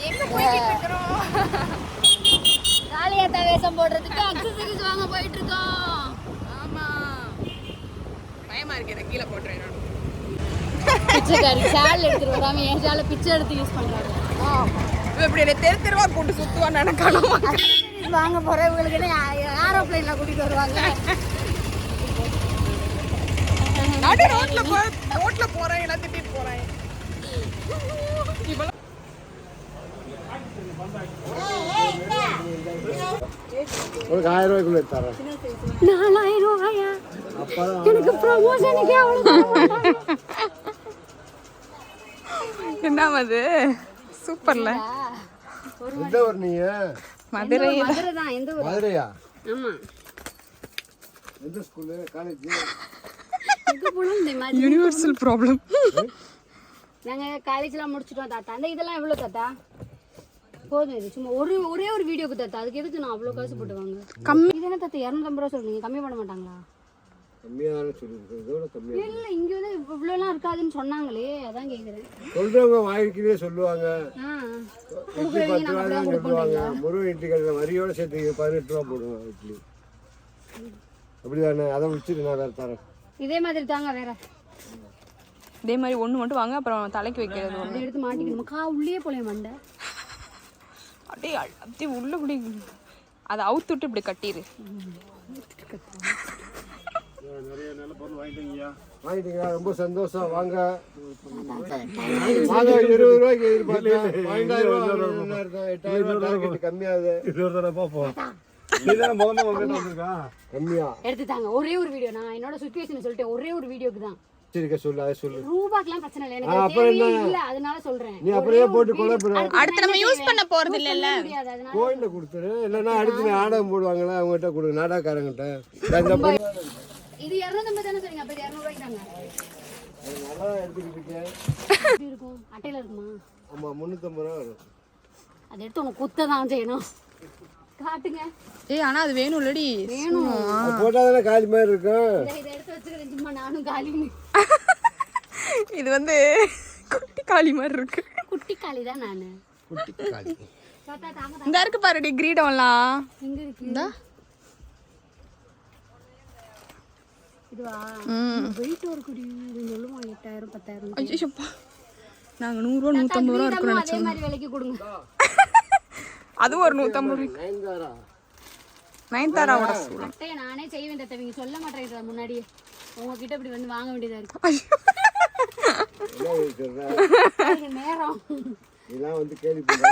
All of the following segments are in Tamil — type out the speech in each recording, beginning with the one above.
எங்க போயிட்டு இருக்கோம்? காளியாத்தா வேஷம் போடுறதுக்கு அக்சசரிஸ் வாங்க போயிட்டு இருக்கோம். ஆமா, பயமா இருக்கு, எனக்கு கீழே போட்டுறேன். பிச்சைக்காரி ஷால் எடுத்துட்டு வராம என் ஷால பிச்சை எடுத்து யூஸ் பண்றாங்க. இப்படி என்ன தெரு தெருவா கூட்டு சுத்துவான்னு நினைக்கணும். வாங்க போற இவங்களுக்கு என்ன ஏரோப்ளைன்ல கூட்டிட்டு வருவாங்க. நாடு ரோட்ல போறேன், எல்லாம் திட்டிட்டு போறேன். ஒரு 1000 ரூபாய்க்குள்ள தரேன். 4000 ரூபாயா? எனக்கு ப்ரமோஷனுக்கே அவ்வளவு. என்ன அது சூப்பர்ல. எந்த ஊர் நீங்க? மதுரை தான். எந்த ஊர்? மதுரையா? ஆமா. எந்த ஸ்கூல் காலேஜ்? எங்க போறோம் தெரியுமா? Universal problem. நாங்க காலேஜ்லாம் முடிச்சிட்டோம் தாத்தா. அந்த இதெல்லாம் எவ்வளவு தாத்தா? போதும், இது சும்மா ஒரே ஒரு வீடியோக்கு தாத்தா. அதுக்கு எதுக்கு நான் அவ்வளவு காசு போட்டுவாங்க? கம்மி. இது என்ன தாத்தா 250 ரூபா சொல்றீங்க? கம்மி பண்ண மாட்டாங்களா? கம்மியான சொல்லிருக்கேன். இதோட கம்மியா இல்ல, இங்க வந்து இவ்வளவுலாம் இருக்காதுன்னு சொன்னாங்களே, அதான் கேக்குறேன். சொல்றவங்க வாய்க்கிலே சொல்லுவாங்க. இட்லி 10 கொடுக்குறீங்க, ரூபா நம்ம தான் அப்படியே சொல்லுவாங்க. முருகன் இட்லி கடையில் வரியோட சேர்த்து 18 ரூபா போடுவேன் இட்லி. அப்படிதானே? அதை வச்சுட்டு நான் வேற தரேன். இதே மாதிரி தாங்க வேற. இதே மாதிரி ஒன்று மட்டும் வாங்க, அப்புறம் தலைக்கு வைக்கிறது ஒன்று. அதை எடுத்து மாட்டிக்கணுமா? உள்ளே போல மண்டை அப்படியே உள்ள குடி அதை அவுத்து விட்டு இப்படி கட்டிடு. வாங்கிட்டீங்களா? ரொம்ப சந்தோஷம். வாங்க வாங்க. 20 ரூபாய்க்கு எதிர்பார்த்தேன். 8000 ரூபாய் கம்மியாகுது. கம்மியா எடுத்துட்டாங்க. ஒரே ஒரு வீடியோ. நான் என்னோட சுச்சுவேஷன் சொல்லிட்டேன். ஒரே ஒரு வீடியோக்கு தான். சரிக்கா, சொல்லு. அதை சொல்லு. ரூபாய்க்குலாம் பிரச்சனை இல்லை எனக்கு. தேவையே இல்ல, அதனால சொல்றேன். நீ அப்படியே போட்டு குழப்பற. அடுத்து நம்ம யூஸ் பண்ண போறது இல்ல. கோயில்ல கொடுத்துரு. இல்லைன்னா அடுத்து நாடகம் போடுவாங்களா, அவங்ககிட்ட கொடு, நாடகக்காரங்கிட்ட. இது 250 தானே சொன்னீங்க? அப்ப 200 ரூபாய்க்கு தாங்க. நல்லா எடுத்துக்கிட்டு இருக்கேன். எப்படி இருக்கும்? அட்டையில இருக்குமா? ஆமா, 350 ரூபா வரும். அதை எடுத்து உனக்கு குத்த தான் செய்யணும். காட்டுங்க. ஏய், ஆனா அது வேணும் இல்லடி. வேணும். போட்டாதானே காலி மாதிரி இருக்கும். இதை எடுத்து வச்சுக்கிறேன் சும்மா. நானும் காலின்னு. இது வந்து குட்டி காளி மாதிரி இருக்கு. குட்டி காளி தான் நானு. குட்டி காலி. தாத்தா தாங்க. இந்த இருக்கு பாருடி கிரீடம்லாம். எங்க இருக்கு? இந்த இதுவா? வெயிட் ஒரு குடி. இது சொல்லுமா 8000 10000. ஐயோப்பா, நாங்க 100 ரூபா 150 ரூபா இருக்குன்னு அதே நினைச்சோம். மாதிரி விலைக்கு கொடுங்க. அது ஒரு 150 ரூபாய். நயன்தாராவோட சூழல். அட்டையை நானே செய்வேன் தாத்தா. நீங்க சொல்ல மாட்டேங்கிறத முன்னாடியே. உங்ககிட்ட இப்படி வந்து வாங்க வேண்டியதா இருக்கு. நேரம் இதெல்லாம் வந்து கேள்வி பண்ணா.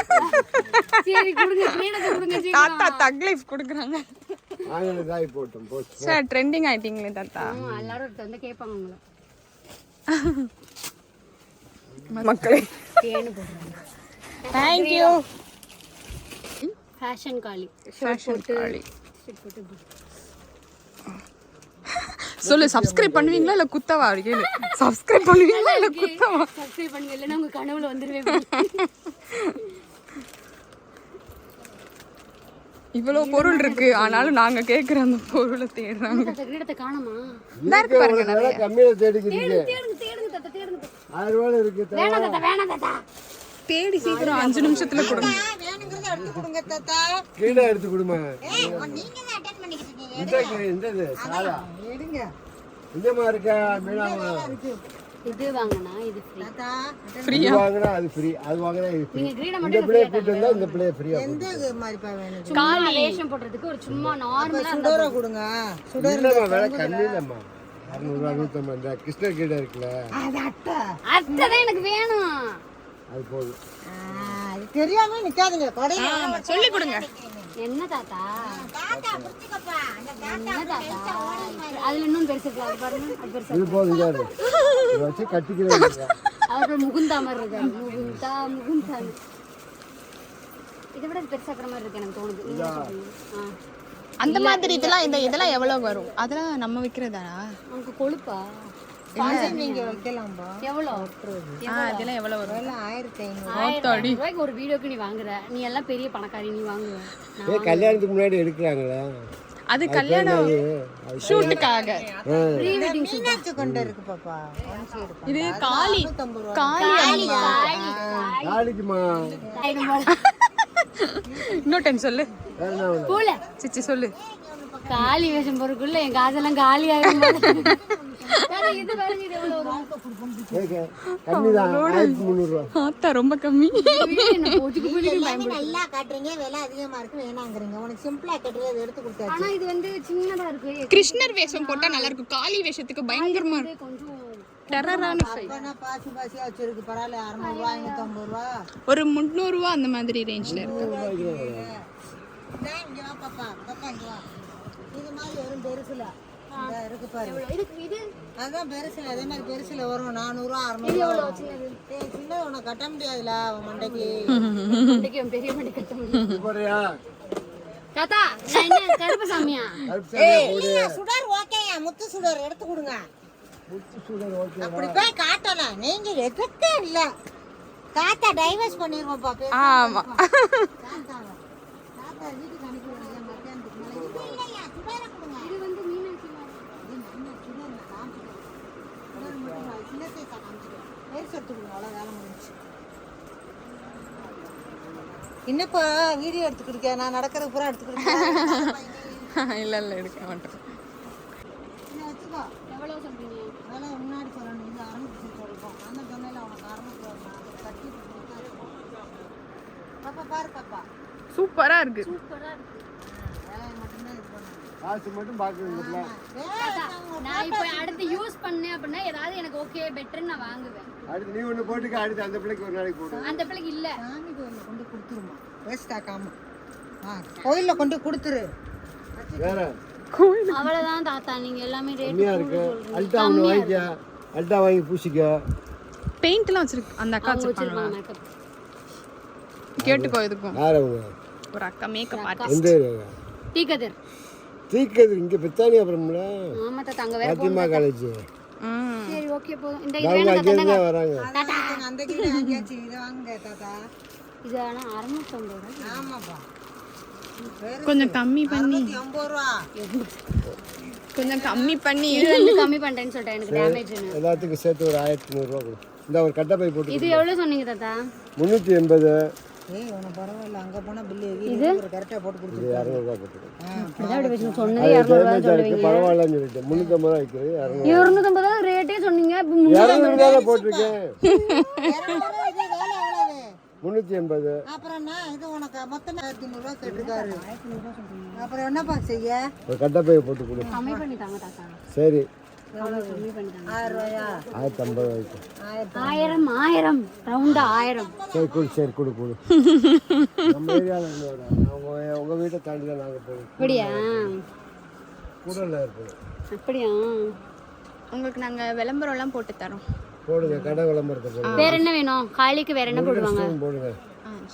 சரி கொடுங்க. கிரீடத்தை கொடுங்க. தாத்தா தக் லைஃப் கொடுக்குறாங்க. நாங்களும் தாய் போட்டோம். போச்சு. சார் ட்ரெண்டிங் ஆயிட்டீங்களே தாத்தா. எல்லாரும் வந்து கேட்பாங்க உங்களை. மக்களே தேனு போடுறாங்க. Thank you. Fashion Kali. Fashion Kali. Shirt போட்டு சொல்லு, சப்ஸ்கிரைப் பண்ணுவீங்களா இல்ல குத்தவா? கேளு. சப்ஸ்கிரைப் பண்ணுவீங்களா இல்ல குத்தவா? சப்ஸ்கிரைப் பண்ணுங்க, இல்லைன்னா உங்க கனவுல வந்துருவேன். இவ்வளவு பொருள் இருக்கு, ஆனாலும் நாங்க கேக்குற அந்த பொருளை தேடுறாங்க. கிரீடத்தை காணுமா? பாருங்க, கம்மியில தேடிக்கிறீங்க. தேடுங்க தேடுங்க தாத்தா, தேடுங்க. 1000 ரூபாய் இருக்கு. வேணாம் தாத்தா, வேணாம் தாத்தா. தேடி சீக்கிரம் 5 நிமிஷத்துல கொடுங்க. கீழே எடுத்து கொடுமா. இந்த சாலா இந்த மாதிரி இருக்கா? மீனாமா இது வாங்கினா இது ஃப்ரீ. இது வாங்கினா அது ஃப்ரீ, அது வாங்கினா இது ஃப்ரீ. நீங்க கிரீடம் இந்த பிளே கூட்டு வந்தா இந்த பிளே ஃப்ரீயா. காலி வேஷம் போடுறதுக்கு ஒரு சும்மா நார்மலா சுடோரா கொடுங்க. இல்லம்மா, விலை கம்மி இல்லம்மா. 600 ரூபா 150. இந்த கிருஷ்ண கீடை இருக்குல்ல, அது அட்டை. அட்டை தான் எனக்கு வேணும். அது போதும். அது தெரியாம நிக்காதுங்க. கொடையா சொல்லி கொடுங்க. என்ன தாத்தா? என்ன தாத்தா? அதுல இன்னும் பெருசு இருக்கு. அது பாருங்க, அது பெருசு. இது போதும். யாரு இதை வச்சு கட்டிக்கிறது. அவர் முகுந்தா மாதிரி இருக்காரு. முகுந்தா இதை விட பெருசாக்குற மாதிரி இருக்கு எனக்கு தோணுது. நீங்க சொல்றீங்க. அந்த மாதிரி இதெல்லாம் எவ்வளவு வரும்? அதெல்லாம் நம்ம விக்கிறதா? உனக்கு கொழுப்பா? நீங்க வைக்கலாம்பா. எவ்வளோ? அதெல்லாம் எவ்வளவு வரும்? 1500 ரூபாய்க்கு ஒரு வீடியோக்கு நீ வாங்குற. நீ எல்லாம் பெரிய பணக்காரி, நீ வாங்குவ. கல்யாணத்துக்கு முன்னாடி எடுக்கிறாங்களா? அது கல்யாணம் ஷூட்டுக்காக. Pre wedding shoot. மீனாட்சி கொண்டு இருக்கு பாப்பா. ஒன் சைடு இது காளி 50 ரூபா. காளி நாளைக்குமா இன்னொரு டைம் சொல்லு. போல சிச்சி சொல்லு. காலி வேஷம் போறதுக்குள்ள என் காசெல்லாம் காலி ஆயிடும். இது பாருங்க, இது எவ்வளவு வரும்? கம்மிதான், 1300 ரூபா. ஆத்தா ரொம்ப கம்மி. என்ன போட்டுக்கு போட்டுக்கு பயன்படுது. நல்லா காட்டுறீங்க, விலை அதிகமா இருக்கு வேணாங்கறீங்க. உனக்கு சிம்பிளா கட்டுறது அதை எடுத்து கொடுத்தாச்சு. ஆனா இது வந்து சின்னதா இருக்கு. கிருஷ்ணர் வேஷம் போட்டா நல்லா இருக்கும். காளி வேஷத்துக்கு பயங்கரமா இருக்கும். கொஞ்சம் டெரரான சைஸ். அப்பனா பாசி பாசியா வச்சிருக்கு. பரவாயில்ல, 600 ரூபா 550 ரூபா. ஒரு 300 ரூபா அந்த மாதிரி ரேஞ்ச்ல இருக்கு. இங்க வா பாப்பா, பாப்பா இங்க வா. இது மாதிரி வரும் பெருசுல. இந்த இருக்கு பாரு. இது அதான் பெருசுல, அதே மாதிரி பெருசுல வரும் 400 ரூபா 600 ரூபா. எவ்வளவு சின்னது? ஏய் சின்னது உனக்கு கட்ட முடியாதுல உன் மண்டைக்கு. மண்டைக்கு பெரிய மண்டி கட்ட முடியும். போறியா? தாத்தா நான் என்ன கருப்பசாமியா? இல்ல சுடர் ஓகேயா, முத்து சுடர் எடுத்து கொடுங்க. அப்படி போய் காட்டலாம். நீங்க எதுக்கே இல்ல. தாத்தா டைவர்ஸ் பண்ணிருவோம்ப்பா. ஆமா. தாத்தா வீட்டுக்கு அனுப்பிடுவாங்க மத்தியானத்துக்கு மேல. இது இல்லையா, சுடர கொடுங்க. இது வந்து மீனாட்சி மாதிரி. இது என்ன சுடர் நான் காமிச்சிட்டேன். சுடர் மட்டும் நான் சின்ன சைஸா காமிச்சிட்டேன். பெருசு எடுத்து கொடுங்க, அவ்வளோ வேலை முடிஞ்சுச்சு. என்னப்பா வீடியோ எடுத்துக்கிட்டு நான் நடக்கிறது பூரா எடுத்துக்கிட்டு இல்ல இல்ல எடுக்க மாட்டேன். வச்சுக்கோ. எவ்வளவு சொல்றீங்க? அதெல்லாம் முன்னாடி சொல்லணும். இது 600 இருக்கும். அந்த சொன்னையில் அவனுக்கு 600 கட்டி பாப்பா பாரு பாப்பா. சூப்பரா இருக்கு. சூப்பரா இருக்கு. வேலை மட்டும்தான் இது பண்ணணும். காசு மட்டும் பார்க்குறீங்களா? நான் இப்போ அடுத்து யூஸ் பண்ணேன் அப்படின்னா ஏதாவது எனக்கு ஓகே பெட்டர்னு நான் வாங்குவேன். அடுத்து நீ ஒன்று போட்டுக்க, அடுத்து அந்த பிள்ளைக்கு ஒரு நாளைக்கு போடு. அந்த பிள்ளைக்கு இல்ல. சாமி கோயிலில் கொண்டு கொடுத்துருமா, வேஸ்ட் ஆக்காம. கோயிலில் கொண்டு கொடுத்துரு. வேற அவ்வளவுதான் தாத்தா, நீங்க எல்லாமே ரேட் கம்மியா இருக்கு. அல்டா ஒன்று வாங்கிக்க, அல்டா வாங்கி பூசிக்க. பெயிண்ட்லாம் வச்சிருக்கு அந்த அக்கா வச்சிருப்பாங்க. மேக்கப் கேட்டுக்கோ. இதுக்கும் யார் அவங்க? ஒரு அக்கா மேக்கப் ஆர்டிஸ்ட். எந்த ஏரியா? டீக்கதர். தீக்கது இங்கே பித்தானி அப்புறம்ல ஆமா தாத்தா, அங்க வேற பாத்திமா காலேஜ். சரி ஓகே போதும். இந்த இது அவங்க வேணும் அங்கே தாத்தா. தான் வராங்க. அந்த கீழே வாங்கியாச்சு. இதை வாங்க தாத்தா. இது ஆனா 650 ரூபாய். ஆமாப்பா, கொஞ்சம் கம்மி பண்ணி 50 ரூபா. கொஞ்சம் கம்மி பண்ணி இது வந்து கம்மி பண்றேன்னு சொல்லிட்டேன், எனக்கு டேமேஜ்னு. எல்லாத்துக்கும் சேர்த்து ஒரு 1300 ரூபா கொடு. இந்த ஒரு கட்டப்பை போட்டு இது எவ்வளவு சொன்னீங்க தாத்தா? 380. ஏய் உனக்கு பரவாயில்ல, அங்கே போனால் பில்லு கரெக்டாக போட்டு கொடுத்துரு. 200 ரூபா போட்டு அப்படிதான் அப்படி பேசுங்க. சொன்னது 200 ரூபாய் சொல்லுவீங்க. பரவாயில்லன்னு சொல்லிட்டு 350 ரூபா வைக்கிறது. 250 ரூபாய் ரேட்டே சொன்னீங்க. இப்ப 350 200 போட்டிருக்கேன். 380. அப்புறம் என்ன இது உனக்கு மொத்தம் 1300 ரூபா கேட்டிருக்காரு. அப்புறம் என்னப்பா செய்ய? ஒரு கட்டப்பையை போட்டு கொடு. கம்மி பண்ணி தாங்க தாத்தா. சரி, கம்மி பண்ணி தாங்க. 1000 ரூபாயா? 1050 வைக்கும். 1000 ரவுண்டா 1000. சரி கொடு, சரி கொடு கொடு. நம்ம ஏரியாவில் உங்கள் வீட்டை தாண்டி தான் நாங்கள் போவோம். அப்படியா? கூடல இருப்போம். அப்படியா? உங்களுக்கு நாங்க விளம்பரம் எல்லாம் போட்டு தரோம். போடுங்க, கடை விளம்பரத்தை போடுங்க. வேற என்ன வேணும்? காளிக்கு வேற என்ன போடுவாங்க? போடுங்க.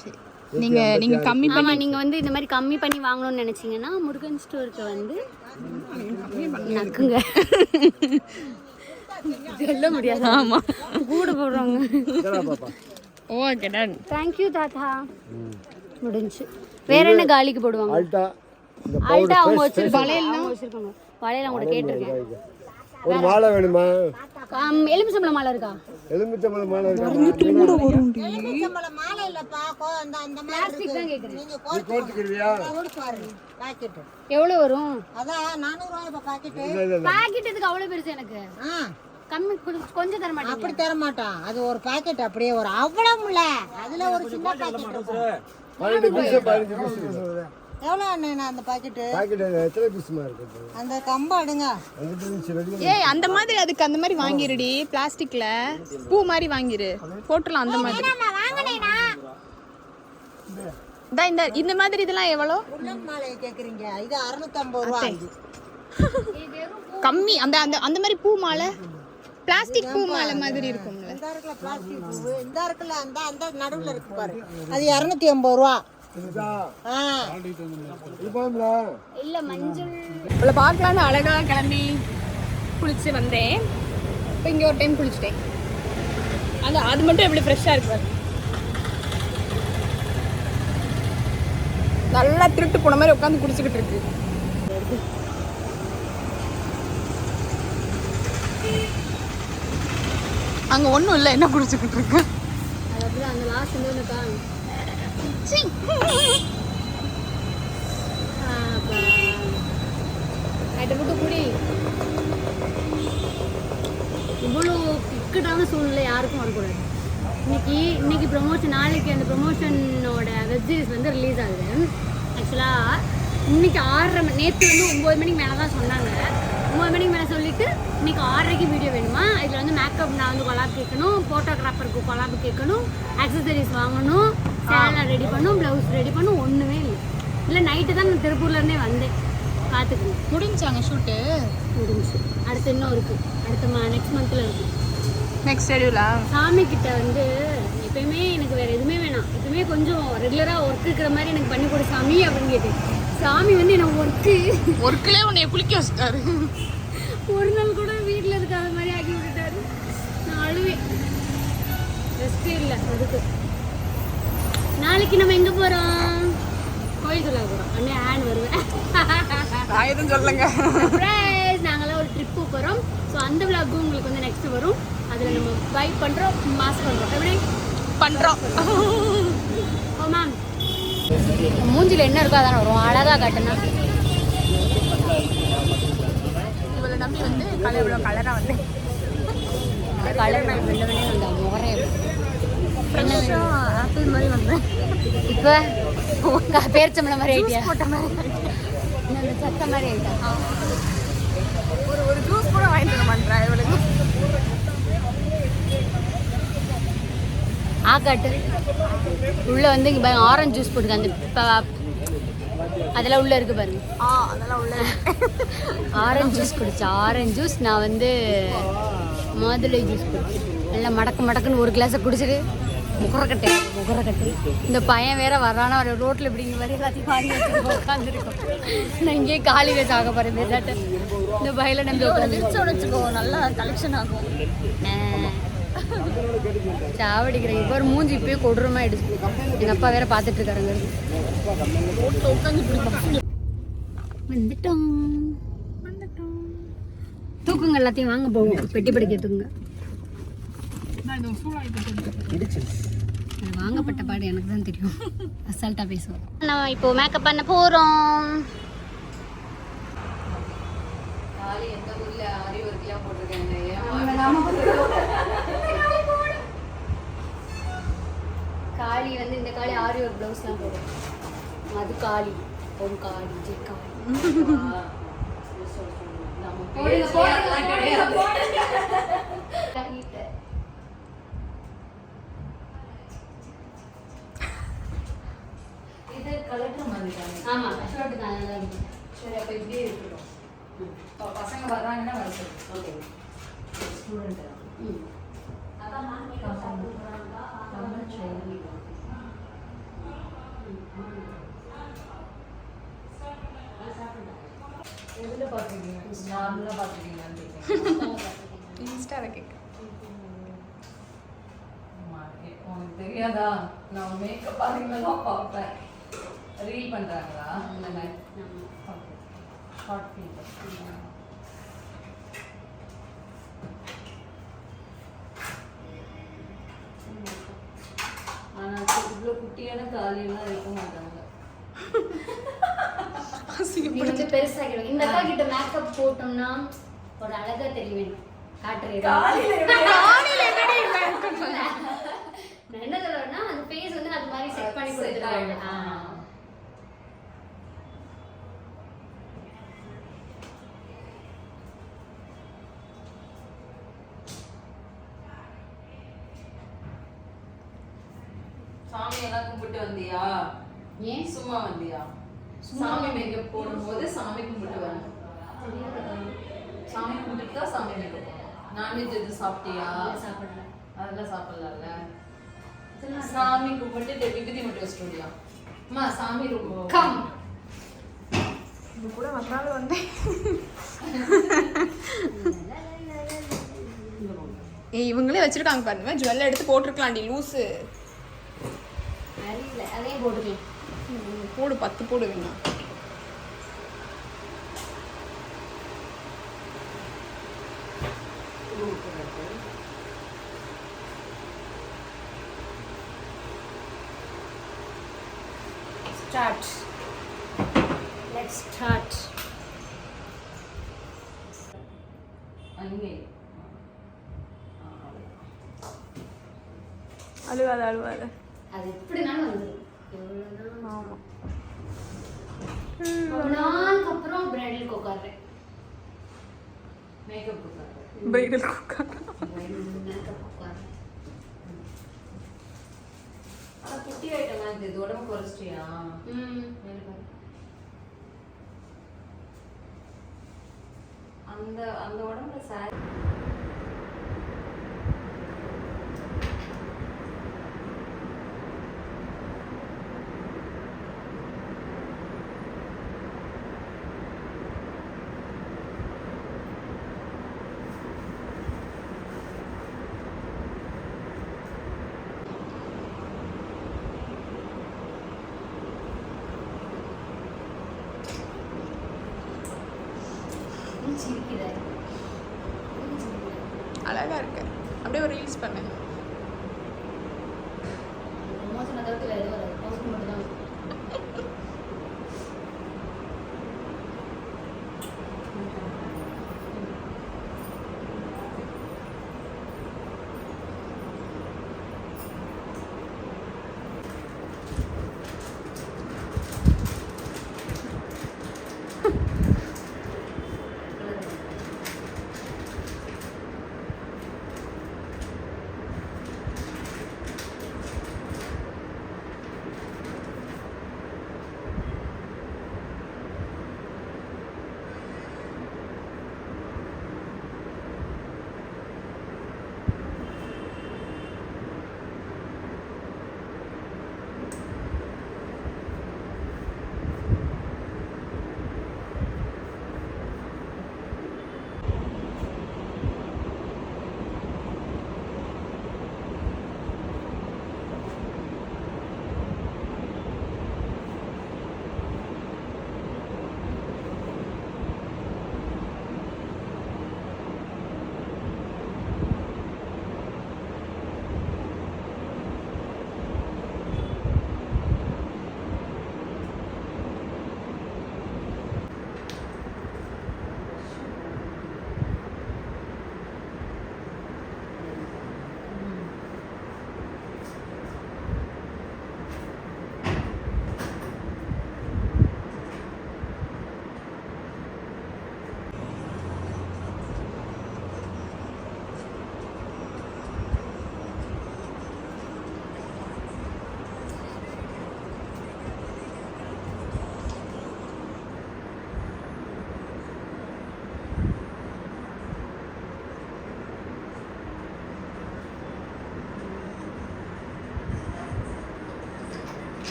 சரி. நீங்க கம்மி ஆமா, நீங்க வந்து இந்த மாதிரி கம்மி பண்ணி வாங்கணும்னு நினைச்சீங்கன்னா முருகன் ஸ்டோருக்கு வந்து நக்குங்க. சொல்ல முடியாது. ஆமா கூட போடுறாங்க. பாப்பா ஓகே டன். தேங்க்யூ தாத்தா. முடிஞ்சு. வேற என்ன காலிக்கு போடுவாங்க? அல்டா. இந்த ஆல்டா அவங்க வச்சிருக்காங்க. வளையலாம் கூட கேட்டிருக்கேன். ஒரு மாலை வேணுமா? எலுமிச்சம்பழம் மாலை இருக்கா? எலுமிச்சம்பழம் மாலை இருக்கா? எலுமிச்சம்பழம் மாலை இல்லப்பா, அந்த அந்த மாதிரி பிளாஸ்டிக் தான் கேக்குறேன். நீங்க நீ கோர்த்துக்கிறியா? கோடி பாரு பாக்கெட். எவ்வளவு வரும்? அதான் 400 ரூபாய் பாக்கெட். பாக்கெட் எதுக்கு அவ்வளவு பெருசு? எனக்கு கம்மி கொஞ்சம் தர மாட்டேன். அப்படி தர மாட்டான். அது ஒரு பாக்கெட் அப்படியே ஒரு அவ்வளவு இல்ல, அதுல ஒரு சின்ன பாக்கெட் இருக்கும். 12 பீஸ். எவ்வளவு அண்ணா அந்த பாக்கெட்? பாக்கெட் எத்தனை பீஸ்மா இருக்கு? அந்த கம்பா எடுங்க. அந்த பீஸ் வெளிய. ஏய் அந்த மாதிரி அதுக்கு அந்த மாதிரி வாங்கிருடி. பிளாஸ்டிக்ல பூ மாதிரி வாங்கிரு. போட்டுலாம் அந்த மாதிரி. இந்த மாதிரி இதெல்லாம் எவ்வளோ? உள்ளம் மாலையை கேக்குறீங்க? இது 650 ரூபாய். கம்மி. அந்த அந்த அந்த மாதிரி பூ மாலை, பிளாஸ்டிக் பூ மாலை மாதிரி இருக்கும்ல. இந்த இருக்குல பிளாஸ்டிக் பூ, இந்த இருக்குல அந்த அந்த நடுவுல இருக்கு பாரு, அது 280 ரூபாய். இதுதா. ஆ இப்போம்ல இல்ல மஞ்சள். இவ்வளோ பார்க்கலான்னு அழகாக கிளம்பி குளிச்சு வந்தேன். இப்போ இங்கே ஒரு டைம் குளிச்சுட்டேன். அது மட்டும் எப்படி ஃப்ரெஷ்ஷாக இருக்கு பாரு. நல்லா திருட்டு போன மாதிரி உட்காந்து குடிச்சுக்கிட்டு இருக்கு. இருக்கு. அங்க ஒண்ணும் இல்ல, என்ன குடிச்சுக்கிட்டு இருக்கு? அது அப்படிதான் அந்த லாஸ்ட் வந்து ஒன்று காணும். நைட்டை மட்டும் குடி. இவ்வளோ இக்கட்டான சூழ்நிலை யாருக்கும் வரக்கூடாது. இன்னைக்கு ப்ரொமோஷன், நாளைக்கு அந்த ப்ரொமோஷனோட வெப் சீரிஸ் வந்து ரிலீஸ் ஆகுது. ஆக்சுவலாக இன்னைக்கு 6:30 மணி, நேற்று வந்து 9 மணிக்கு மேலே தான் சொன்னாங்க. 9 மணிக்கு மேலே சொல்லிவிட்டு இன்னைக்கு 6:30க்கு வீடியோ வேணுமா, இதில் வந்து மேக்கப் நான் வந்து கொலாப் கேட்கணும், ஃபோட்டோகிராஃபருக்கு கொலாப் கேட்கணும், அக்சசரிஸ் வாங்கணும், சேலை ரெடி பண்ணும், ப்ளவுஸ் ரெடி பண்ணும், ஒன்றுமே இல்லை நைட்டு தான் நான் திருப்பூர்லேருந்தே வந்தேன். பார்த்துக்கணும். முடிஞ்சாங்க ஷூட்டு? முடிஞ்சு. அடுத்து இன்னும் இருக்குது, அடுத்த நெக்ஸ்ட் மந்தில் இருக்குது. நெக்ஸ்ட் ஷெடியூலா? சாமி கிட்ட வந்து எப்பயுமே எனக்கு வேறு எதுவுமே வேணாம், எப்பயுமே கொஞ்சம் ரெகுலராக ஒர்க் இருக்கிற மாதிரி எனக்கு பண்ணி கொடு சாமி அப்படின்னு கேட்டேன். சாமி வந்து எனக்கு ஒர்க்கிலே உன்னை குளிக்க வச்சுட்டாரு. ஒரு நாள் கூட வீட்டில் இருக்காத மாதிரி ஆக்கி விட்டுட்டாரு. நான் அழுவேன், ரெஸ்டே இல்லை அதுக்கு. நாளைக்கு நம்ம எங்கே போகிறோம்? கோயில் சொல்ல போகிறோம். அண்ணே ஆன் வருவேன். நான் எதுவும் சொல்லுங்க. நாங்களாம் ஒரு ட்ரிப்பு போகிறோம். ஸோ அந்த விளாகும் உங்களுக்கு வந்து நெக்ஸ்ட் வரும். அதில் நம்ம வைப் பண்ணுறோம், மாஸ் பண்ணுறோம். எப்படி பண்ணுறோம்? ஓ மேம், மூஞ்சில் என்ன இருக்கோ அதான வரும். அழகாக காட்டுனா இவளை நம்பி வந்து கலராக வந்து கலர் வெள்ளவனே வந்தா முகரே ஆப்பிள் மாதிரி வந்தேன். இப்போ பேரிச்சம்பளம் மாதிரி ஆயிட்டியா? போட்ட மாதிரி இந்த சத்த மாதிரி ஆயிட்டா? ஒரு ஜூஸ் கூட வாங்கிட்டு வர மாட்டேன் இவளுக்கு. ஆக்காட்டு உள்ள வந்து இங்கே பாருங்க, ஆரஞ்சு ஜூஸ் போட்டுருக்காங்க. அந்த அதெல்லாம் உள்ள இருக்கு பாருங்க. அதெல்லாம் உள்ள ஆரஞ்சு ஜூஸ் குடிச்சா. ஆரஞ்சு ஜூஸ் நான் வந்து மாதுளை ஜூஸ் குடிச்சேன். நல்லா மடக்குன்னு ஒரு கிளாஸை குடிச்சிட்டு முகரக்கட்டை. இந்த பையன் வேற வர்றானா, ரோட்டில் இப்படிங்க வர எல்லாத்தையும் வாங்கி வச்சு உட்காந்துருக்கோம். நான் இங்கேயே காலி வச்சு ஆக போகிறேன் பேசாட்ட. இந்த பையில நம்ம வச்சுக்கோ, நல்லா கலெக்ஷன் ஆகும். சாவடிக்கிறேன். இப்போ ஒரு மூஞ்சி இப்போயே கொடூரமாக ஆயிடுச்சு. எங்கள் அப்பா வேற பார்த்துட்டு இருக்காருங்க. வந்துட்டோம். தூக்குங்க எல்லாத்தையும், வாங்க போவோம். பெட்டி படிக்க தூக்குங்க. வாங்கப்பட்ட பாடு எனக்கு தான் தெரியும். அசால்ட்டாக பேசுவோம். நான் இப்போ மேக்கப் பண்ண போகிறோம். காளி வந்து இந்த காளி ஆரி ஒரு ப்ளவுஸ்லாம் போடும். அது காளி, ஓம் காளி, ஜெய் காளி. இது கலெக்டர் மாதிரி தானே? ஆமா, ஷர்ட் தான் நல்லா இருக்கும். சரி, அப்போ இப்படியே இருக்கட்டும். பசங்க வர்றாங்கன்னா வர சொல்லு. Okay, student. அதான் நான் எதில் பார்த்துருக்கீங்க? நார்மலாக பார்த்துருக்கீங்களான்னு இன்ஸ்டாவில் கேட்க. உனக்கு தெரியாதா? நான் மேக்கப் பாருங்கலாம் பார்ப்பேன். ரீல் பண்ணுறாங்களா? இல்லை, ஷார்ட் ஃபிலிம். ஆனால் இவ்வளோ குட்டியான காலியெல்லாம் இருக்க மாட்டாங்க. வந்து பெருசாகிடும். இந்த அக்கா கிட்ட மேக்கப் போட்டோம்னா ஒரு அழகா தெரிய வேணும். காட்டுறேன். நான் என்ன சொல்றேன்னா, அந்த ஃபேஸ் வந்து அது மாதிரி செட் பண்ணி கொடுத்துருக்காங்க. சாமி எல்லாம் கும்பிட்டு வந்தியா? ஏன் சும்மா வந்தியா? சாமி மேக்கப் போடும்போது சாமி கும்பிட்டு வரணும். சாமி கும்பிட்டு தான் சாமி மேக்கப் போடணும். நான்வெஜ் எதுவும் சாப்பிட்டியா? சாப்பிடல. அதெல்லாம் சாப்பிடலாம்ல. சாமி கும்பிட்டு விபூதி மட்டும் வச்சுட்டியா? அம்மா சாமி ரொம்ப கம் இது கூட வந்தாலும் வந்து இவங்களே வச்சிருக்காங்க பாருங்க. ஜுவல்ல எடுத்து போட்டிருக்கலாம்டி லூஸு. அறியல, அதையும் போட்டுக்கலாம். போடு 10 போடு வேணா. ஸ்டார்ட். Let's start. அங்கே அழுவாத அழுவாத. அது எப்படினாலும் வந்துடும். எவ்வளோதான் ஆமாம். ரொம்ப நாளுக்கு அப்புறம் பிரைடலுக்கு உட்காடுறேன். மேக்கப் கொடுத்தாரு. பிரைடல் குக்கா. மேக்கப் உட்காடுறேன். ஆனால் குட்டி ஐட்டமா இது உடம்பு குறைச்சிட்டியா? அந்த அந்த உடம்புல சாரி சிரிக்கிறேன். அழகா இருக்கு. அப்படியே ஒரு ரீல்ஸ் பண்ணு. மோசம் தவிர்த்து வேறு எதுவும் வராது. மோசம் மட்டும் தான்.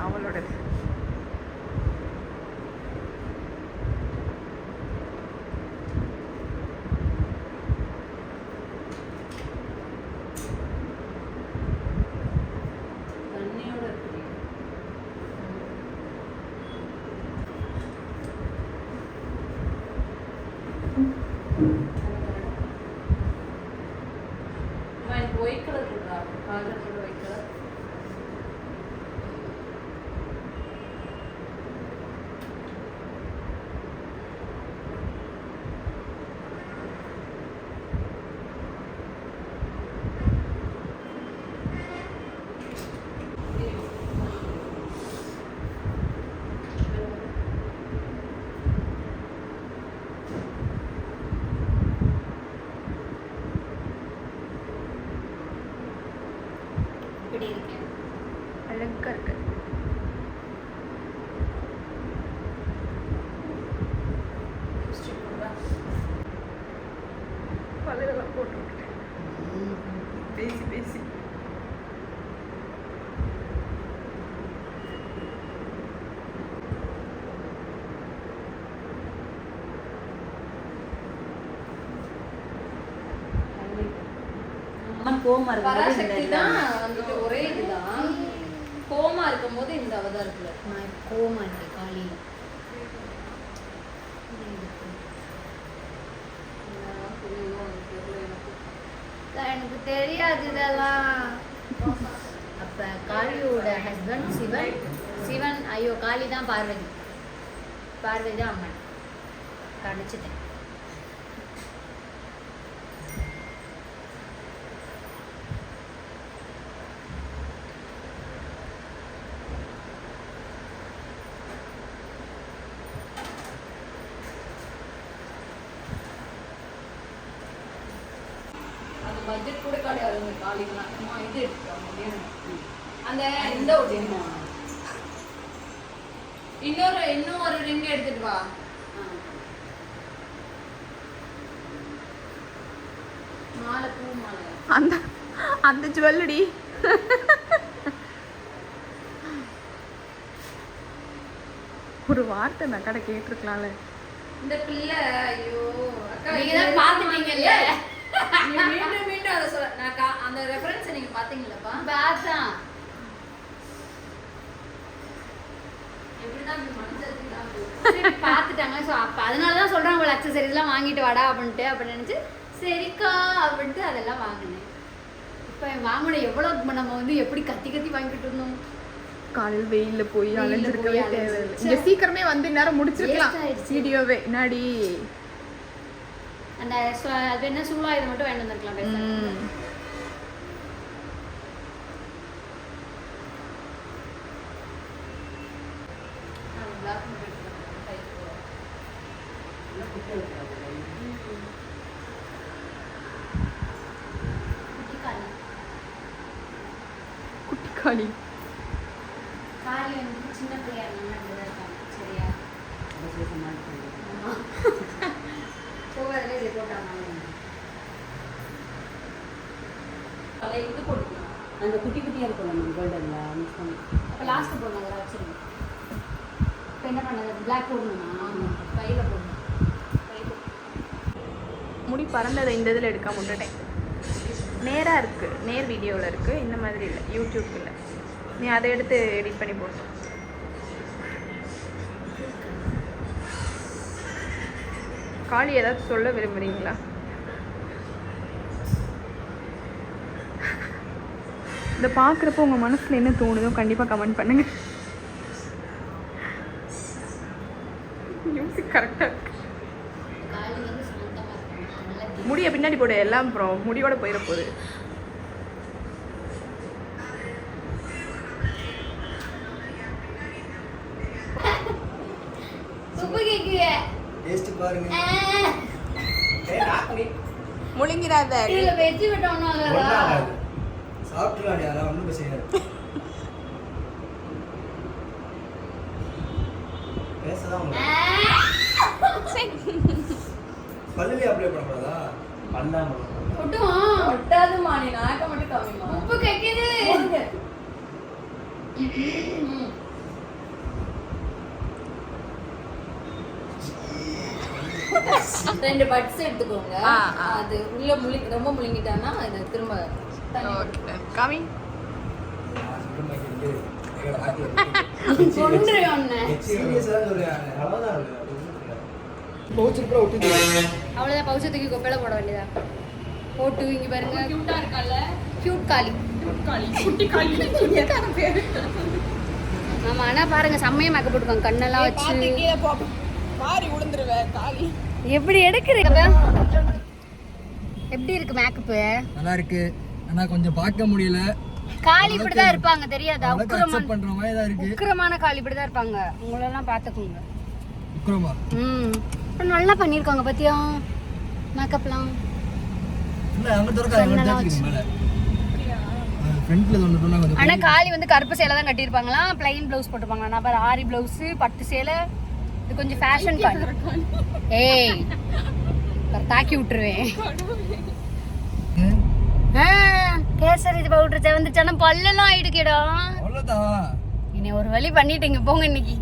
அவளோடது. தண்ணியோட இருக்கு. அழகா இருக்கு. பல்லெல்லாம் போட்டு விட்டுட்டேன் பேசி பேசி. அம்மன் கோமா பராசக்தி தான் வந்துட்டு ஒரே இதுதான். கோமா இருக்கும்போது இந்த அவதாரத்துல நான் கோவமா இருக்கேன் காலையில. எனக்கு தெரியாது இதெல்லாம். அப்ப காளியோட ஹஸ்பண்ட் சிவன். ஐயோ காளி தான் பார்வதி தான் அம்மன். கணிச்சிட்டேன். அந்த பட்ஜெட் கூட கிடையாது காலிலாம். இது எடுத்துக்கோங்க அந்த இந்த ஒரு இன்னும் ஒரு ரிங் எடுத்துட்டு வா. மாலை பூ மாலை அந்த அந்த ஜுவல்லடி ஒரு வார்த்தை நான் கடை கேட்டிருக்கலாம்ல. இந்த பிள்ளை ஐயோ அக்கா நீங்க தான் பாத்துட்டீங்கல்ல. மீண்டும் மீண்டும் அதை சொல்ல நான் அந்த ரெஃபரன்ஸை நீங்க பாத்தீங்களாப்பா? பார்த்தேன். எப்படிதான் மனசத்துலாம் சரி பார்த்துட்டாங்க. ஸோ அப்போ அதனால தான் சொல்கிறேன் உங்களை அக்சசரிஸ்லாம் வாங்கிட்டு வாடா அப்படின்ட்டு. அப்படி நினச்சி சரிக்கா அப்படின்ட்டு அதெல்லாம் வாங்கினேன். இப்போ வாங்கின எவ்வளோ நம்ம வந்து எப்படி கத்தி கத்தி வாங்கிட்டு இருந்தோம். காலையில் வெயிலில் போய் அலைஞ்சிருக்கவே தேவையில்லை. இங்கே சீக்கிரமே வந்து நேரம் முடிச்சிருக்கலாம் வீடியோவே. என்னாடி அந்த அது என்ன சூழா இதை மட்டும் வாங்கிட்டு வந்துருக்கலாம் பேச. குட்டி காளி காளி வந்து சின்ன பிள்ளையா இருந்தாங்க இருக்காங்க. சரியா போகிறதுலே இது போட்டாங்க. இது போட்டுக்கலாம். அந்த குட்டி குட்டியாக இருக்கும் கோல்டன்ல அப்போ லாஸ்ட்டு போடணும். அதில் வச்சுருங்க. இப்போ என்ன பண்ணது பிளாக் போடணுமா? கையில் போடணும். முடி பறந்ததை இந்த இதில் எடுக்காம விட்டுட்டேன். நேராக இருக்குது, நேர் வீடியோவில் இருக்குது. இந்த மாதிரி இல்லை, யூடியூப் இல்லை. நீ அதை எடுத்து எடிட் பண்ணி போட்டு. காளி ஏதாவது சொல்ல விரும்புகிறீங்களா? இதை பார்க்குறப்போ உங்கள் மனசில் என்ன தோணுதோ கண்டிப்பாக கமெண்ட் பண்ணுங்கள். மியூசிக் கரெக்டாக இருக்கு. காளி வந்து சாந்தமாக இருக்கும். நல்லா முடியை பின்னாடி போடு, எல்லாம் அப்புறம் முடியோட போயிட போகுது. சுப்பு கேக்குது. டேஸ்ட் பாருங்க. முழுங்கிறாத. இதுல வெஜ் விட்டோம்னா அதான் சாப்பிட்டுலாம் அதெல்லாம் ஒன்றும் செய்யாது. பேசதான் பல்லுலேயே அப்ளை பண்ணக்கூடாதா? பண்ணாம ஒட்டும். ஒட்டாதுமா, நீ நாக்க மட்டும் காமிமா. உப்பு கேக்குது. ரெண்டு பட்ஸ் எடுத்துக்கோங்க. அது உள்ள ரொம்ப முழுங்கிட்டானா இது திரும்ப காமி. கொன்றுவேன் உன்னை. அவ்வளவுதான். பவுச்சை தூக்கி கொப்பையில போட வேண்டியதா? போட்டு இங்க பாருங்க. கியூட்டா இருக்கல்ல? கியூட் காளி. குட்டி காளி பேரு. ஆமா, ஆனா பாருங்க செம்மையா மேக்கப் போட்டுருக்காங்க. கண்ணெல்லாம் வச்சு மாறி விழுந்துருவேன் காளி. எப்படி எடுக்குறீங்க? எப்படி இருக்கு மேக்கப்பு? நல்லா இருக்கு. ஆனா கொஞ்சம் பார்க்க முடியல. காளி இப்படிதான் இருப்பாங்க தெரியாதா? அக்செப்ட் பண்ற மாதிரி தான் இருக்கு. உக்கிரமான காளி இப்படிதான் இருப்பாங்க. உங்களெல்லாம் பாத்துக்கோங்க. உக்கிரமா? நல்லா பண்ணிருக்காங்க பாத்தியா மேக்கப்லாம். இல்ல அங்க தரக்கா அங்க தரக்கு மேல. ஃப்ரண்ட்ல வந்துட்டோம்னா கொஞ்சம் ஆனா காளி வந்து கருப்பு சேலை தான் கட்டியிருப்பாங்களாம், பிளைன் ப்ளவுஸ் போட்டுப்பாங்களா. நான் பாரு ஆரி ப்ளவுஸ் பட்டு சேலை, இது கொஞ்சம் ஃபேஷன் காளி. ஏய் தாக்கி விட்டுருவேன். கேசரி பவுடர் செவந்துச்சானா பல்லெல்லாம் ஆயிடுக்கேடா. அவ்வளவுதான். இனி ஒரு வழி பண்ணிட்டீங்க போங்க இன்னைக்கு.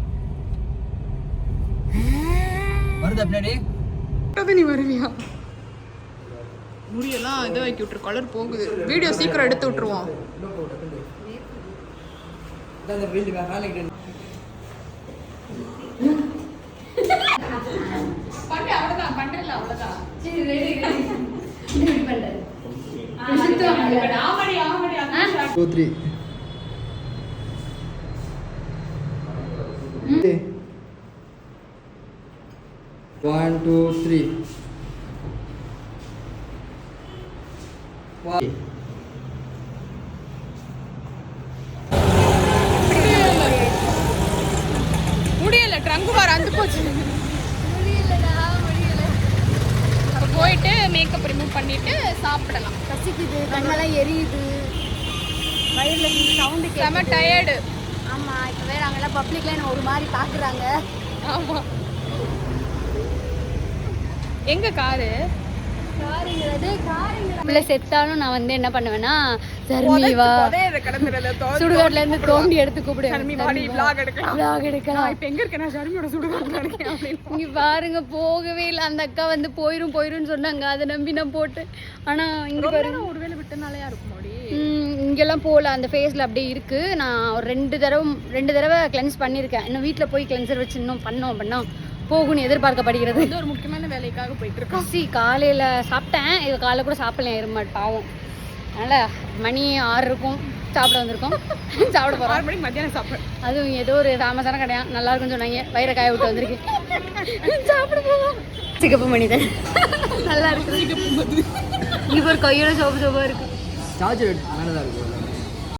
வருதா பின்னாடி? நீ வருவியா? முடியெல்லாம் இதை வைக்க விட்டுரு, கலர் போகுது. வீடியோ சீக்கிரம் எடுத்து விட்டுருவோம். அவ்வளவுதான் பண்றல, அவ்வளவுதான். சரி ரெடி பண்றேன். ஆமாடி ஆமாடி. 2 3 1 2 3 முடியல, ட்ரங்கு வர அந்த போச்சு. அப்ப போயிட்டு மேக்கப் ரிமூவ் பண்ணிட்டு சாப்பிடலாம். பசிக்குது, கண்ணெல்லாம் எரியுது, வயிறுல சவுண்டு செம டயர்டு. ஆமா இப்போ வேற அங்கெல்லாம் பப்ளிக்ல என்ன ஒரு மாதிரி பாக்குறாங்க. ஆமா. எங்க காரு? பிள்ளை செத்தாலும் நான் வந்து என்ன பண்ணுவேன்னா, சர்மி வா சுடுகாட்டுல இருந்து தோண்டி எடுத்து கூப்பிடு, vlog எடுக்கலாம். இப்ப எங்க இருக்கேன்? நான் ஷர்மியோட சுடுகாட்டுல இருக்கேன் அப்படின்னு. இங்க பாருங்க போகவே இல்லை. அந்த அக்கா வந்து போயிருன்னு சொன்னாங்க, அதை நம்பி நான் போட்டேன். ஆனா இங்க பாருங்க ஒருவேளை விட்டனாலயா இருக்கும் மாடி. இங்கெல்லாம் போகல, அந்த ஃபேஸில் அப்படியே இருக்கு. நான் ஒரு 2 தடவை கிளென்ஸ் பண்ணியிருக்கேன். இன்னும் வீட்டில் போய் கிளென்சர் வச்சு இன்னும் பண்ணோம் போகும்னு எதிர்பார்க்கப்படுகிறது. இது ஒரு முக்கியமான வேலைக்காக போயிட்டு இருக்கோம். காலையில் சாப்பிட்டேன், இது காலைல கூட சாப்பிடலாம், எருமாட் பாவம். அதனால் மணி 6 இருக்கும், சாப்பிட வந்திருக்கோம். சாப்பிட போகிறோம். 6 மணிக்கு மத்தியானம் சாப்பிடு. அதுவும் ஏதோ ஒரு ஃபேமஸான கடையா, நல்லா இருக்குன்னு சொன்னாங்க. வயிறை காய விட்டு வந்திருக்கு. சாப்பிட போவோம். சிகப்பு மனிதன் நல்லா இருக்கு. இங்கே ஒரு கையோட சோப்பு இருக்கு. சார்ஜர் மேலே தான் இருக்கும்.